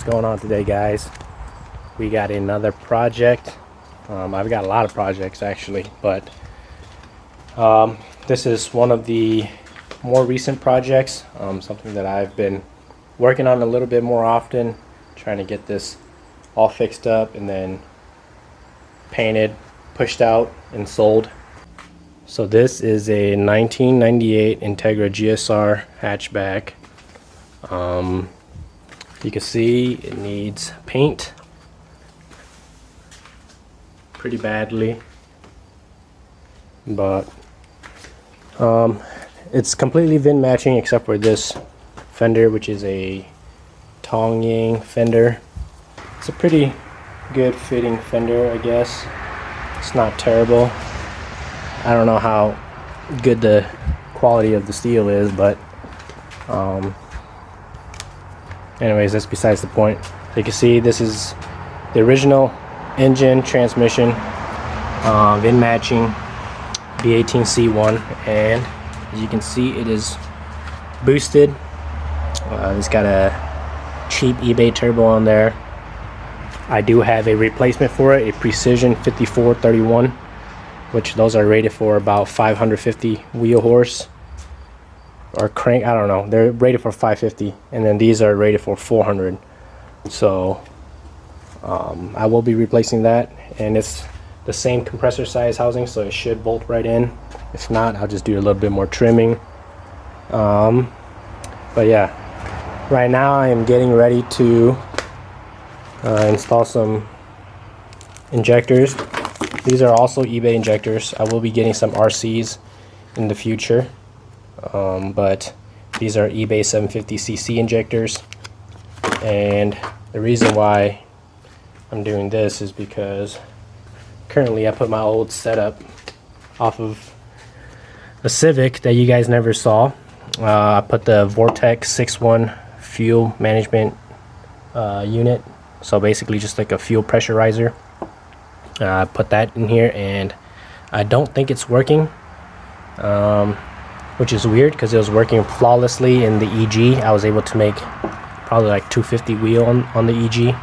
going on today, guys? We got another project. I've got a lot of projects actually, but this is one of the more recent projects, something that I've been working on a little bit more often, trying to get this all fixed up and then painted, pushed out, and sold. So this is a 1998 Integra GSR hatchback. You can see it needs paint pretty badly, but it's completely VIN matching except for this fender, which is a Tongyang fender. It's a pretty good fitting fender, I guess. It's not terrible. I don't know how good the quality of the steel is, but anyways, that's besides the point. So you can see this is the original engine, transmission, VIN matching, B18C1, and as you can see, it is boosted. It's got a cheap eBay turbo on there. I do have a replacement for it, a Precision 5431, which those are rated for about 550 wheel horse or crank, I don't know. They're rated for 550, and then these are rated for 400. So I will be replacing that, and it's the same compressor size housing, so it should bolt right in. If not, I'll just do a little bit more trimming. But yeah, right now I am getting ready to install some injectors. These are also eBay injectors. I will be getting some RCs in the future, but these are eBay 750cc injectors. And the reason why I'm doing this is because currently I put my old setup off of a Civic that you guys never saw. I put the Vortex 6.1 fuel management unit, so basically just like a fuel pressurizer. I put that in here, and I don't think it's working, which is weird because it was working flawlessly in the EG. I was able to make probably like 250 wheel on the EG.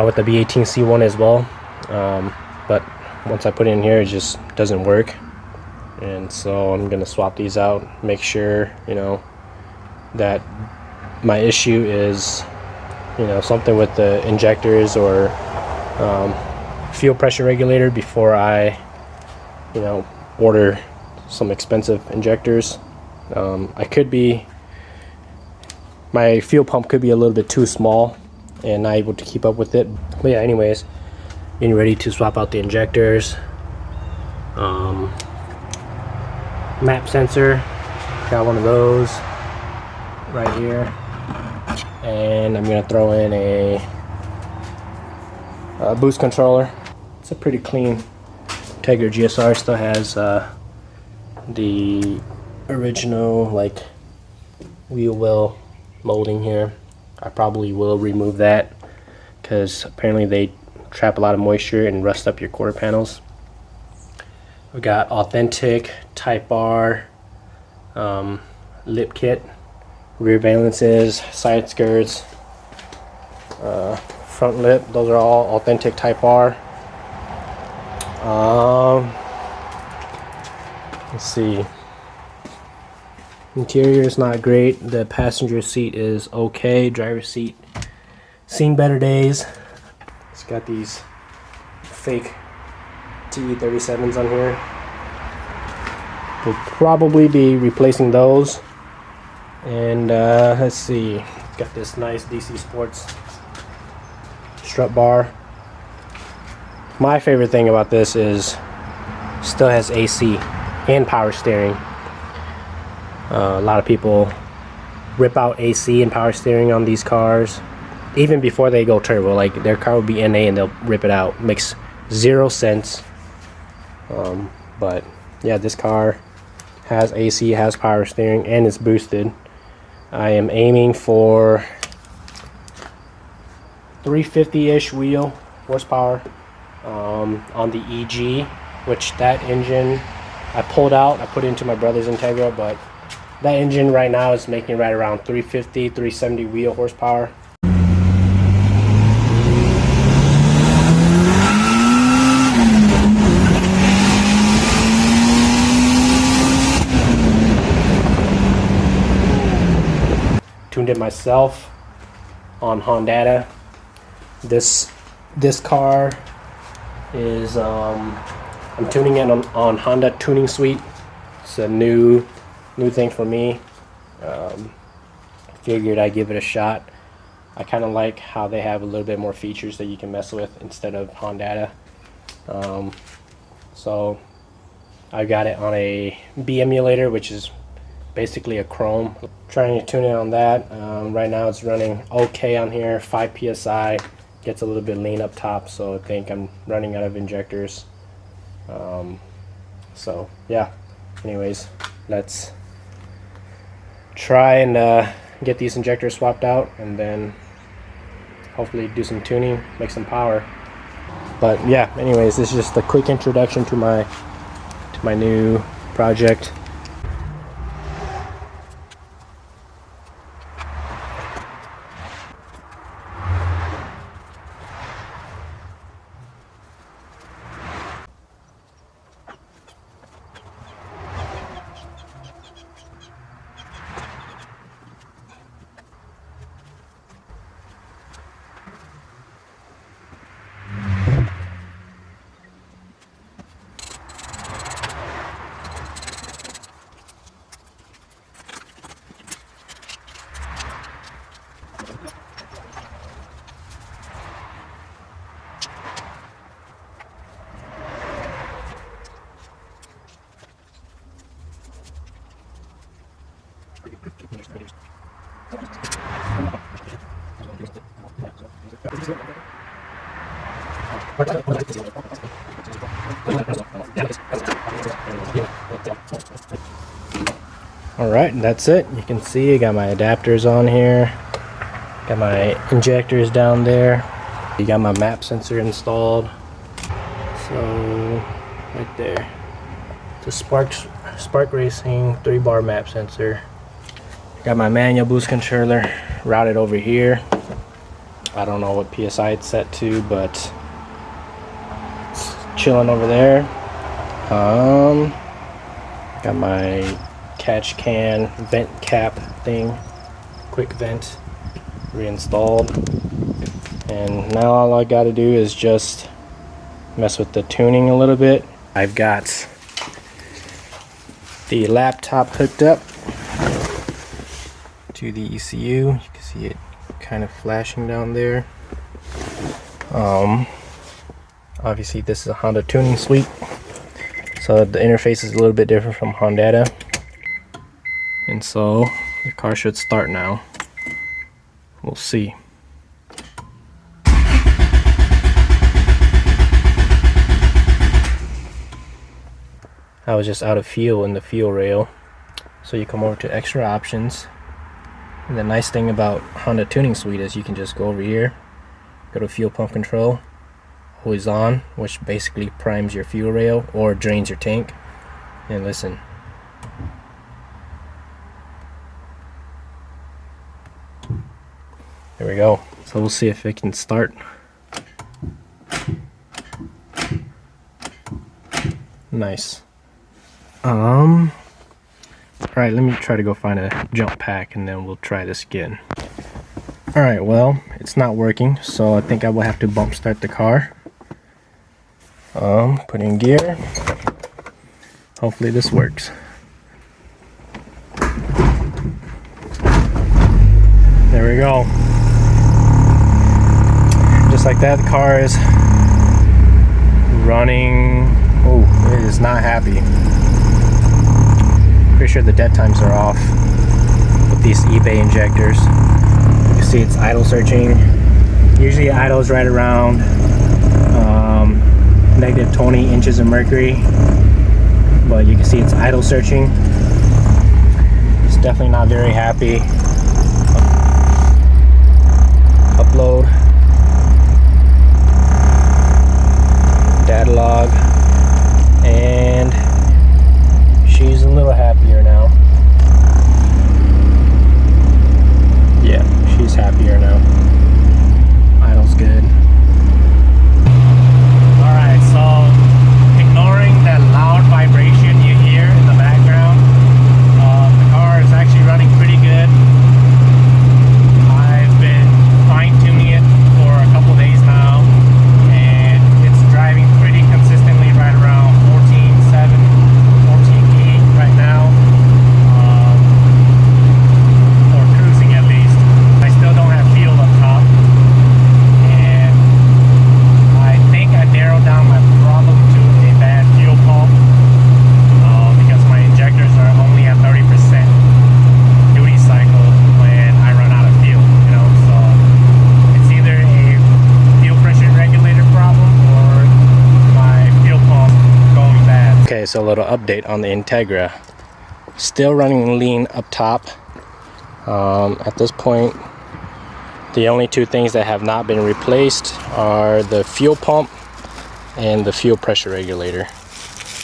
With the B18C1 as well, but once I put it in here, it just doesn't work. And so I'm gonna swap these out, make sure, you know, that my issue is, you know, something with the injectors or fuel pressure regulator before I, you know, order some expensive injectors. My fuel pump could be a little bit too small and not able to keep up with it. But yeah, anyways, getting ready to swap out the injectors. Map sensor, got one of those right here, and I'm gonna throw in a boost controller. It's a pretty clean Integra GSR. Still has the original like wheel well molding here. I probably will remove that because apparently they trap a lot of moisture and rust up your quarter panels. We got authentic Type R lip kit, rear valances, side skirts, front lip. Those are all authentic Type R. Let's see. Interior is not great. The passenger seat is okay. Driver's seat seen better days. It's got these fake TE37s on here. We'll probably be replacing those. And let's see, got this nice DC Sports strut bar. My favorite thing about this is still has AC and power steering. A lot of people rip out AC and power steering on these cars even before they go turbo. Like their car will be NA and they'll rip it out. Makes zero sense. But yeah, this car has AC, has power steering, and it's boosted. I am aiming for 350-ish wheel horsepower on the EG, which that engine I pulled out. I put it into my brother's Integra, but that engine right now is making right around 350, 370 wheel horsepower. Tuned it myself on Honda. This car is I'm tuning it on Honda Tuning Suite. It's a new thing for me. Figured I'd give it a shot. I kind of like how they have a little bit more features that you can mess with instead of Honda. So I got it on a B emulator, which is basically a Chrome. Trying to tune it on that. Right now it's running okay on here, 5 psi. Gets a little bit lean up top, so I think I'm running out of injectors. So yeah, anyways, let's try and get these injectors swapped out, and then hopefully do some tuning, make some power. But yeah, anyways, this is just a quick introduction to my new project. Alright, and that's it. You can see I got my adapters on here, got my injectors down there, you got my map sensor installed. So right there, the Spark Racing 3-bar map sensor. Got my manual boost controller routed over here. I don't know what PSI it's set to, but it's chilling over there. Got my catch can vent cap thing, quick vent, reinstalled. And now all I got to do is just mess with the tuning a little bit. I've got the laptop hooked up to the ECU. You can see it kind of flashing down there. Obviously this is a Honda Tuning Suite, so the interface is a little bit different from Honda. And so the car should start now. We'll see. I was just out of fuel in the fuel rail. So you come over to extra options. And the nice thing about Honda Tuning Suite is you can just go over here, go to fuel pump control, always on, which basically primes your fuel rail or drains your tank. And listen. There we go. So we'll see if it can start. Nice. Alright, let me try to go find a jump pack and then we'll try this again. Alright, well, it's not working, so I think I will have to bump start the car. Put in gear. Hopefully this works. There we go. Just like that, the car is running. Oh, it is not happy. Pretty sure the dead times are off with these eBay injectors. You can see it's idle searching. Usually it idles right around negative 20 inches of mercury, but you can see it's idle searching. It's definitely not very happy. Upload. catalog, and she's a little happier now. Yeah, she's happier now. Idle's good. Alright, so ignoring that loud vibration you hear in the background, the car is actually running pretty good. I've been fine-tuning it for a couple days now, and it's driving pretty consistently right around 14.7, 14.8 right now, for cruising at least. I still don't have fuel up top, and I think I narrowed down my problem to a bad fuel pump, because my injectors are only at 30% duty cycle when I run out of fuel, you know, so it's either a fuel pressure regulator problem or my fuel pump going bad. Okay, so a little update on the Integra. Still running lean up top. At this point, the only two things that have not been replaced are the fuel pump and the fuel pressure regulator.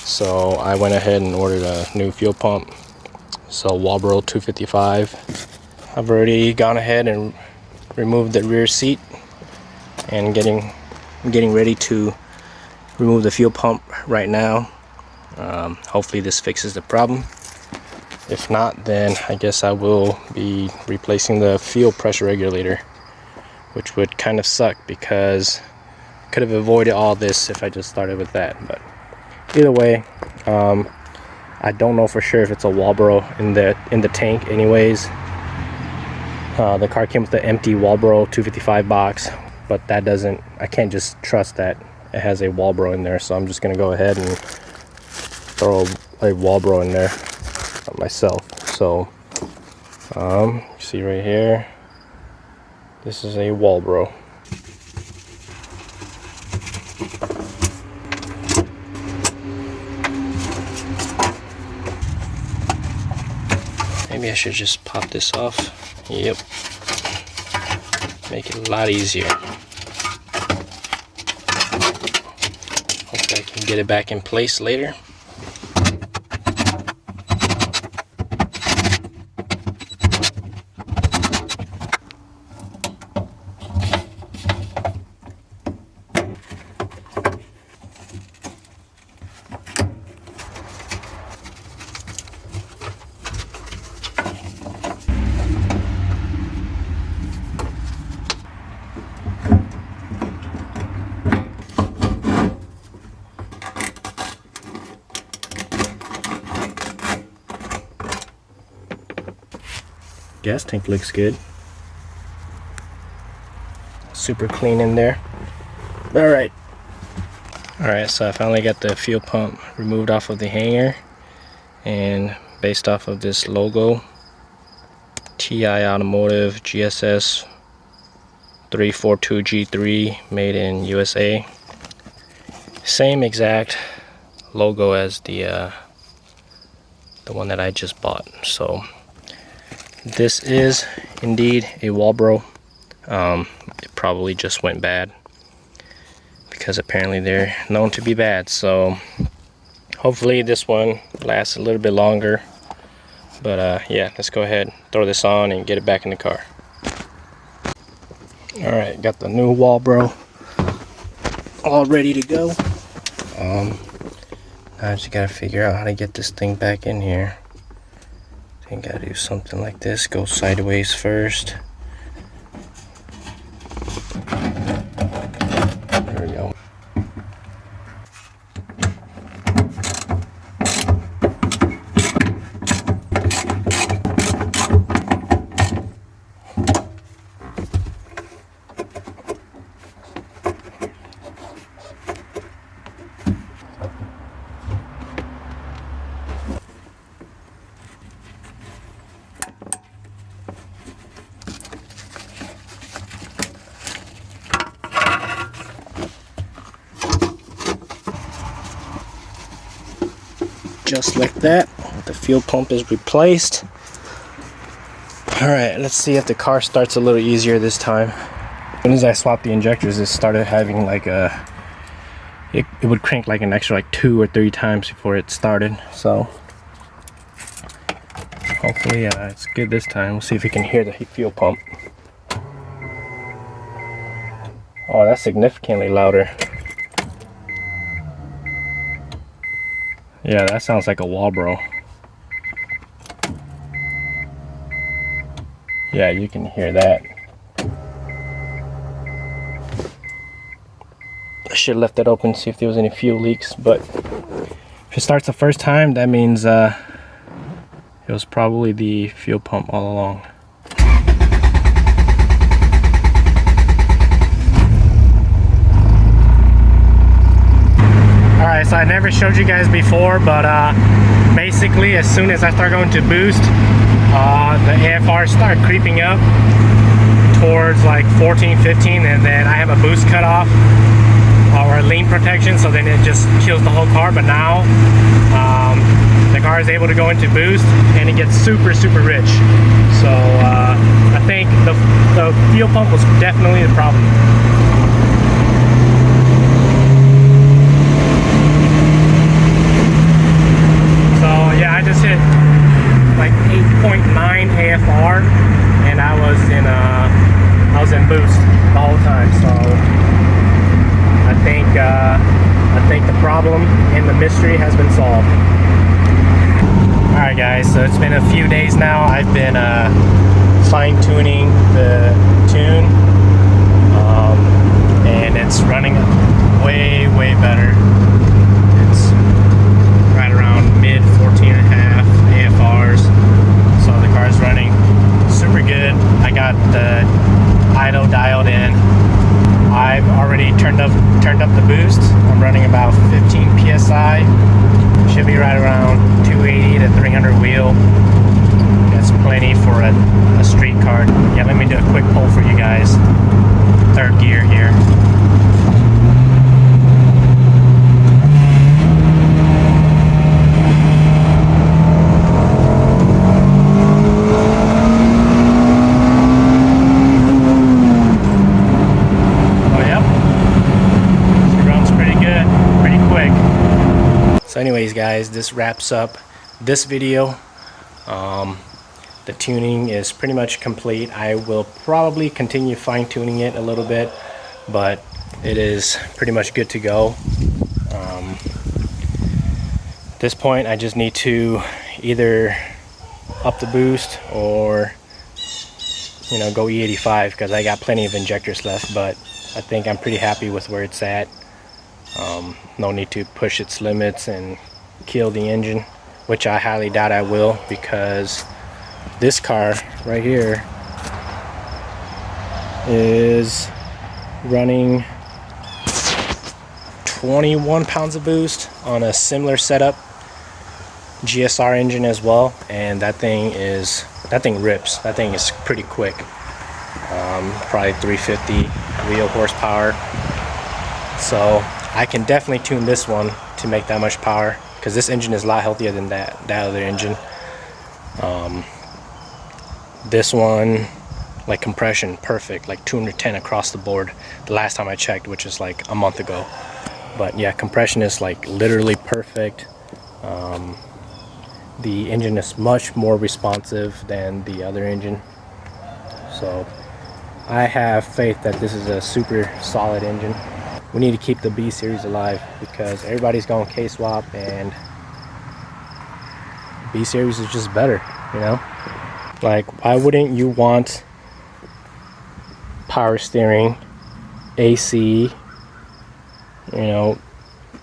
So I went ahead and ordered a new fuel pump. So Walbro 255. I've already gone ahead and removed the rear seat and getting ready to remove the fuel pump right now. Hopefully this fixes the problem. If not, then I guess I will be replacing the fuel pressure regulator, which would kind of suck because I could have avoided all this if I just started with that. But either way, I don't know for sure if it's a Walbro in the tank anyways. The car came with the empty Walbro 255 box, but that doesn't, I can't just trust that it has a Walbro in there, so I'm just gonna go ahead and throw a Walbro in there myself. So you see right here, this is a Walbro. Maybe I should just pop this off. Yep, make it a lot easier. Hopefully I can get it back in place later. Gas tank looks good. Super clean in there. Alright, so I finally got the fuel pump removed off of the hanger, and based off of this logo, TI Automotive GSS 342G3, made in USA. Same exact logo as the one that I just bought. So this is indeed a Walbro. It probably just went bad because apparently they're known to be bad. So hopefully this one lasts a little bit longer. But yeah, let's go ahead, throw this on and get it back in the car. Alright, got the new Walbro all ready to go. Now I just gotta figure out how to get this thing back in here. I think I gotta do something like this, go sideways first. There we go. Just like that, the fuel pump is replaced. Alright, let's see if the car starts a little easier this time. As soon as I swapped the injectors, it started having like a it would crank like an extra like 2 or 3 times before it started. So hopefully it's good this time. We'll see if we can hear the fuel pump. Oh, that's significantly louder. Yeah, that sounds like a Walbro. Yeah, you can hear that. I should have left it open, see if there was any fuel leaks, but if it starts the first time, that means it was probably the fuel pump all along. Alright, so I never showed you guys before, but basically as soon as I start going to boost, the AFR start creeping up towards like 14, 15, and then I have a boost cutoff or a lean protection, so then it just kills the whole car. But now the car is able to go into boost and it gets super rich. So I think the fuel pump was definitely the problem. So yeah, I just hit like 8.9 AFR and I was in boost the whole time. So I think the problem and the mystery has been solved. Alright guys, so it's been a few days now. I've been fine-tuning the tune, and it's running way better. It's right around mid 14.5 AFRs, so the car is running super good. I got the idle dialed in. I've already turned up the boost. I'm running about 15 psi. Should be right around 280 to 300 wheel. That's plenty for a street car. Yeah, let me do a quick pull for you guys. Third gear here. So anyways guys, this wraps up this video. The tuning is pretty much complete. I will probably continue fine-tuning it a little bit, but it is pretty much good to go. At this point I just need to either up the boost or go E85, because I got plenty of injectors left, but I think I'm pretty happy with where it's at. No need to push its limits and kill the engine, which I highly doubt I will, because this car right here is running 21 pounds of boost on a similar setup GSR engine as well, and that thing rips. That thing is pretty quick. Probably 350 wheel horsepower. So I can definitely tune this one to make that much power, because this engine is a lot healthier than that other engine. This one, like compression, perfect, like 210 across the board the last time I checked, which is like a month ago. But yeah, compression is like literally perfect. The engine is much more responsive than the other engine, so I have faith that this is a super solid engine. We need to keep the B series alive, because everybody's going K-swap and B series is just better, Like, why wouldn't you want power steering, AC,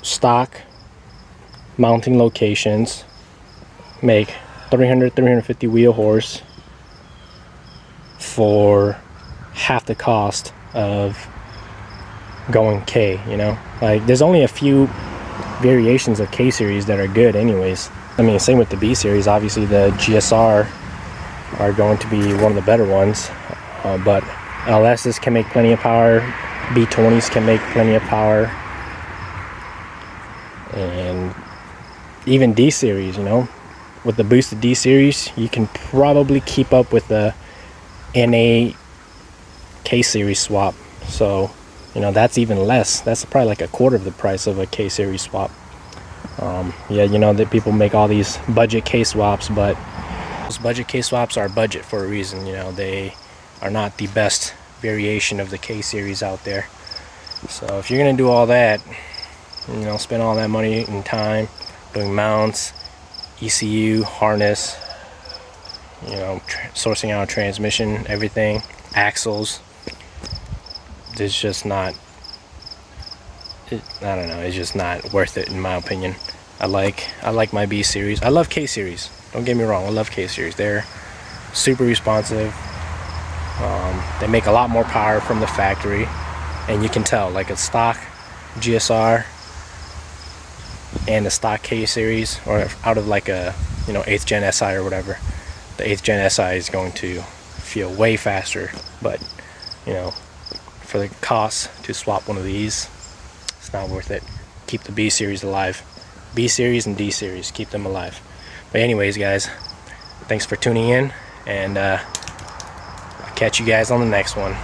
stock mounting locations, make 350 wheel horse for half the cost of going K, Like, there's only a few variations of K series that are good anyways. I mean, same with the B series. Obviously the GSR are going to be one of the better ones, but LS's can make plenty of power, B20s can make plenty of power, and even D series, with the boosted D series you can probably keep up with the NA K series swap. So You know, that's even less. That's probably like a quarter of the price of a K series swap. Yeah, you know that people make all these budget K swaps, but those budget K swaps are budget for a reason. You know, they are not the best variation of the K series out there. So if you're gonna do all that, you know, spend all that money and time doing mounts, ECU, harness, you know, sourcing out a transmission, everything, axles, it's just not, I don't know, it's just not worth it in my opinion. I like my B series. I love K series, don't get me wrong, I love K series. They're super responsive. They make a lot more power from the factory, and you can tell, like a stock GSR and the stock K series, or out of like a, you know, 8th gen SI or whatever, the 8th gen SI is going to feel way faster. But you know, for the cost to swap one of these, it's not worth it. Keep the B series alive. B series and D series, keep them alive. But anyways, guys, thanks for tuning in, and I'll catch you guys on the next one.